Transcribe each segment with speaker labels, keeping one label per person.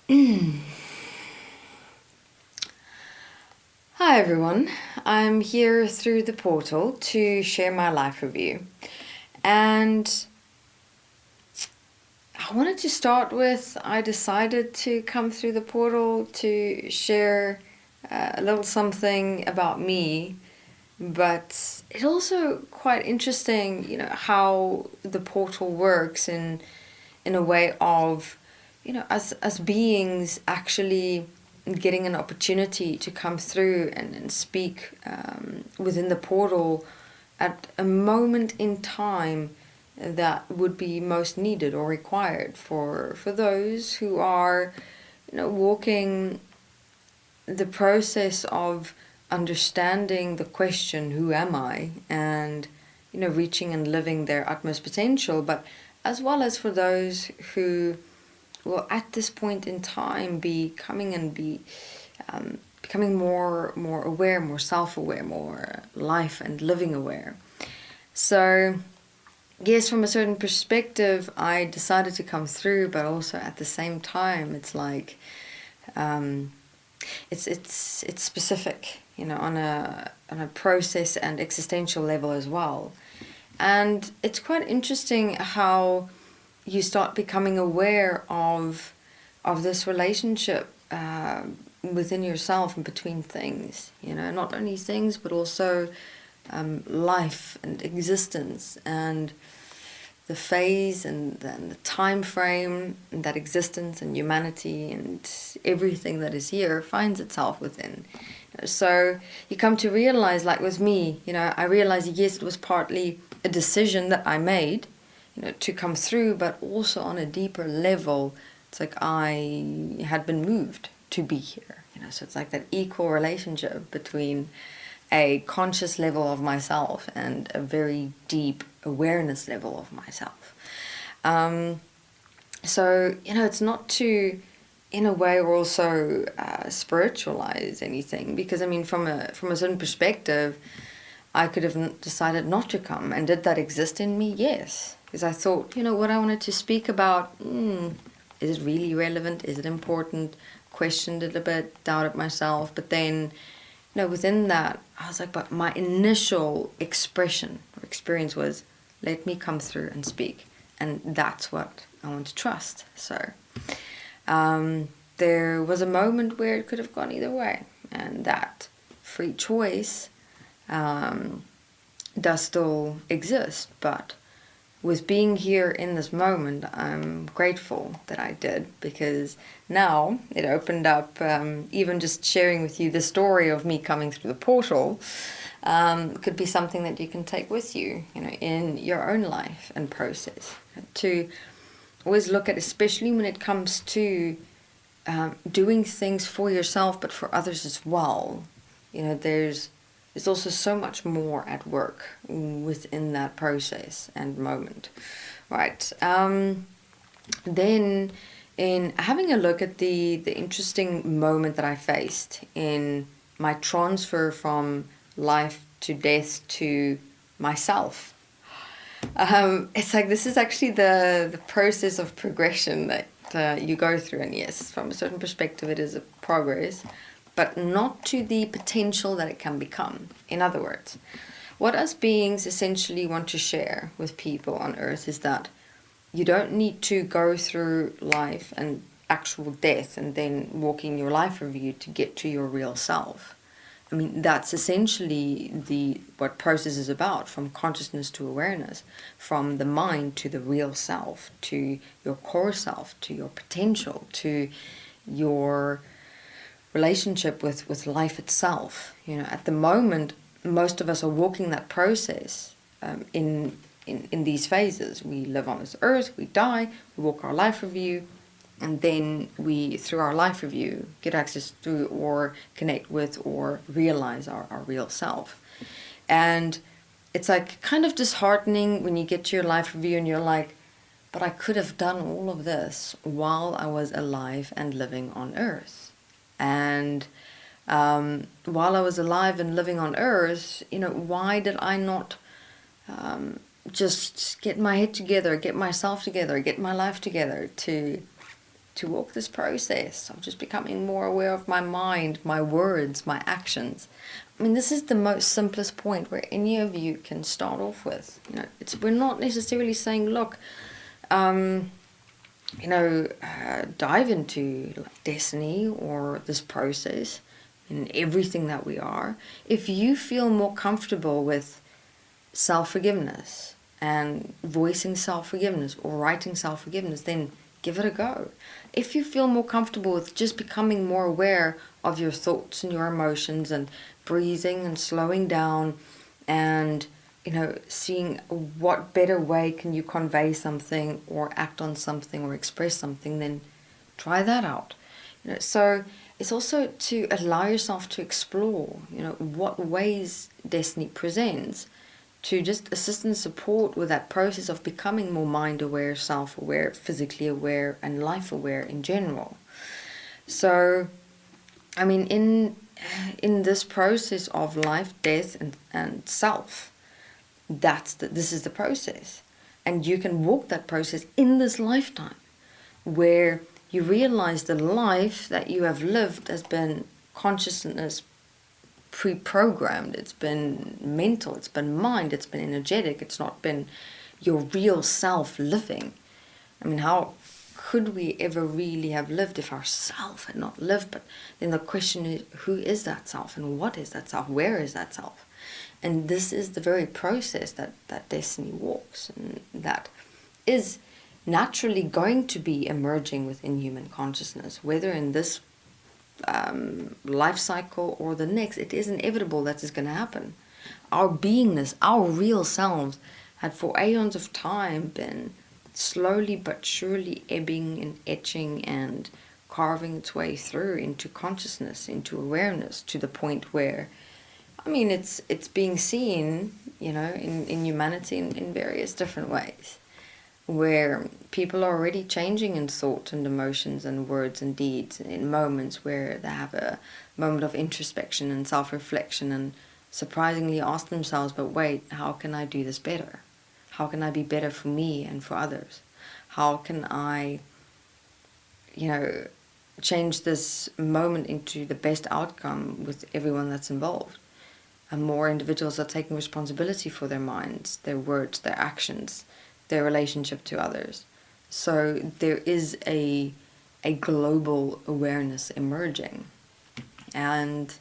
Speaker 1: Hi everyone, I'm here through the portal to share my life review. And I wanted to start with, I decided to come through the portal to share a little something about me, but it's also quite interesting, how the portal works in a way of, as beings actually getting an opportunity to come through and speak within the portal at a moment in time that would be most needed or required for those who are walking the process of understanding the question, who am I, and reaching and living their utmost potential, but as well as for those who will at this point in time be coming and be becoming more aware, more self-aware, more life and living aware. So yes, from a certain perspective I decided to come through, but also at the same time it's like it's specific, on a process and existential level as well. And it's quite interesting how you start becoming aware of this relationship within yourself and between things, not only things but also life and existence and the phase and the time frame and that existence and humanity and everything that is here finds itself within. So you come to realize, like with me, I realized, yes, it was partly a decision that I made, to come through, but also on a deeper level, it's like I had been moved to be here, so it's like that equal relationship between a conscious level of myself and a very deep awareness level of myself. So, it's not to, in a way, also spiritualize anything, because, from a certain perspective, I could have decided not to come. And did that exist in me? Yes. Because I thought, what I wanted to speak about, is it really relevant? Is it important? Questioned it a bit, doubted myself. But then, within that, I was like, but my initial expression or experience was, let me come through and speak. And that's what I want to trust. So there was a moment where it could have gone either way. And that free choice does still exist. But with being here in this moment, I'm grateful that I did, because now it opened up, even just sharing with you the story of me coming through the portal, could be something that you can take with you, in your own life and process. To always look at, especially when it comes to doing things for yourself, but for others as well. There's also so much more at work within that process and moment, right? Then, in having a look at the interesting moment that I faced in my transfer from life to death to myself, it's like this is actually the process of progression that you go through. And yes, from a certain perspective, it is a progress, but not to the potential that it can become. In other words, what us beings essentially want to share with people on Earth is that you don't need to go through life and actual death and then walking your life review to get to your real self. That's essentially what process is about, from consciousness to awareness, from the mind to the real self, to your core self, to your potential, to your relationship with life itself. At the moment, most of us are walking that process in these phases. We live on this earth, we die, we walk our life review, and then we, through our life review, get access to or connect with or realize our real self. And it's like kind of disheartening when you get to your life review and you're like, but I could have done all of this while I was alive and living on earth. And while I was alive and living on earth, why did I not just get my head together, get myself together, get my life together to to walk this process of just becoming more aware of my mind, my words, my actions. I mean, this is the most simplest point where any of you can start off with. We're not necessarily saying, look, dive into destiny or this process in everything that we are. If you feel more comfortable with self-forgiveness and voicing self-forgiveness or writing self-forgiveness, then give it a go. If you feel more comfortable with just becoming more aware of your thoughts and your emotions and breathing and slowing down and seeing what better way can you convey something or act on something or express something, then try that out. So it's also to allow yourself to explore, what ways destiny presents to just assist and support with that process of becoming more mind aware, self-aware, physically aware, and life aware in general. So, I mean, in this process of life, death, and self, this is the process. And you can walk that process in this lifetime, where you realize the life that you have lived has been consciousness pre-programmed. It's been mental, it's been mind, it's been energetic, it's not been your real self living. I mean, how could we ever really have lived if our self had not lived? But then the question is, who is that self and what is that self? Where is that self? And this is the very process that destiny walks, and that is naturally going to be emerging within human consciousness, whether in this life cycle or the next. It is inevitable that is going to happen. Our beingness, our real selves, had for aeons of time been slowly but surely ebbing and etching and carving its way through into consciousness, into awareness, to the point where, I mean, it's being seen, in humanity in various different ways, where people are already changing in thought and emotions and words and deeds in moments where they have a moment of introspection and self-reflection and surprisingly ask themselves, but wait, how can I do this better? How can I be better for me and for others? How can I, change this moment into the best outcome with everyone that's involved? And more individuals are taking responsibility for their minds, their words, their actions, their relationship to others. So there is a global awareness emerging. And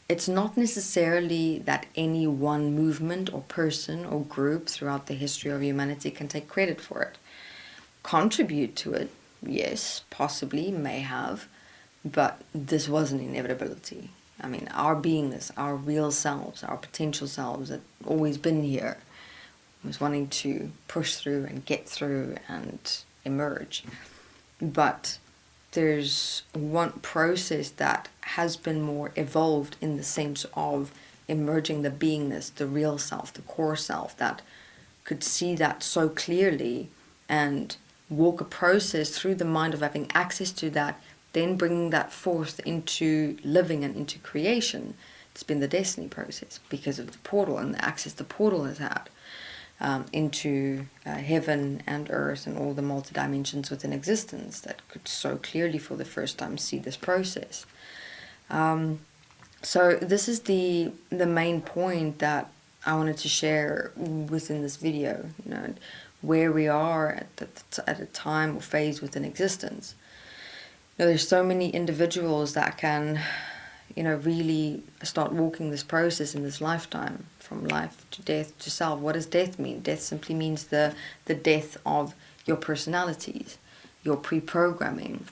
Speaker 1: it's not necessarily that any one movement or person or group throughout the history of humanity can take credit for it. Contribute to it, yes, possibly, may have, but this was an inevitability. I mean, our beingness, our real selves, our potential selves had always been here, was wanting to push through and get through and emerge. But there's one process that has been more evolved in the sense of emerging the beingness, the real self, the core self, that could see that so clearly and walk a process through the mind of having access to that, then bringing that forth into living and into creation. It's been the destiny process because of the portal and the access the portal has had into heaven and earth and all the multi-dimensions within existence that could so clearly for the first time see this process. So this is the main point that I wanted to share within this video, where we are at a time or phase within existence. There's so many individuals that can, really start walking this process in this lifetime, from life to death to self. What does death mean? Death simply means the death of your personalities, your pre-programming,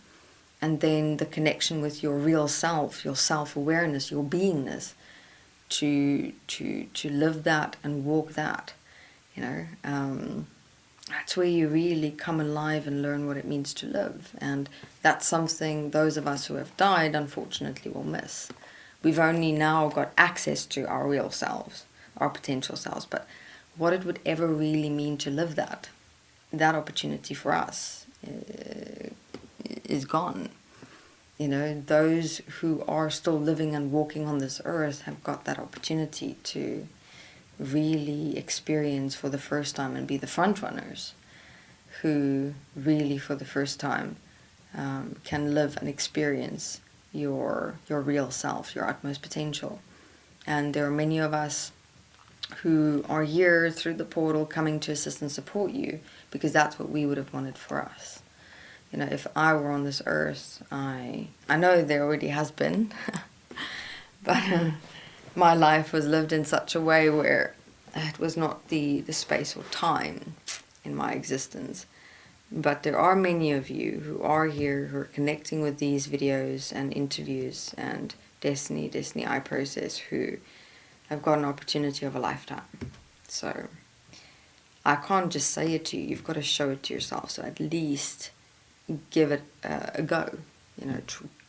Speaker 1: and then the connection with your real self, your self-awareness, your beingness, to live that and walk that. That's where you really come alive and learn what it means to live. And that's something those of us who have died, unfortunately, will miss. We've only now got access to our real selves, our potential selves. But what it would ever really mean to live that opportunity for us is gone. Those who are still living and walking on this earth have got that opportunity to really experience for the first time and be the front runners who really for the first time can live and experience your real self, your utmost potential. And there are many of us who are here through the portal coming to assist and support you because that's what we would have wanted for us. You know, if I were on this earth, I know there already has been, but my life was lived in such a way where it was not the space or time in my existence. But there are many of you who are here, who are connecting with these videos and interviews and Destiny I Process, who have got an opportunity of a lifetime. So I can't just say it to you, you've got to show it to yourself. So at least give it a go. You know,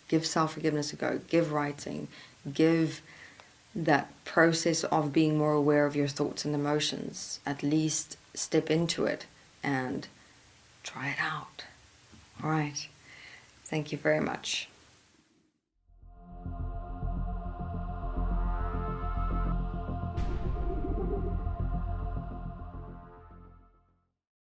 Speaker 1: give self-forgiveness a go, give writing, give that process of being more aware of your thoughts and emotions. At least step into it and try it out. All right. Thank you very much.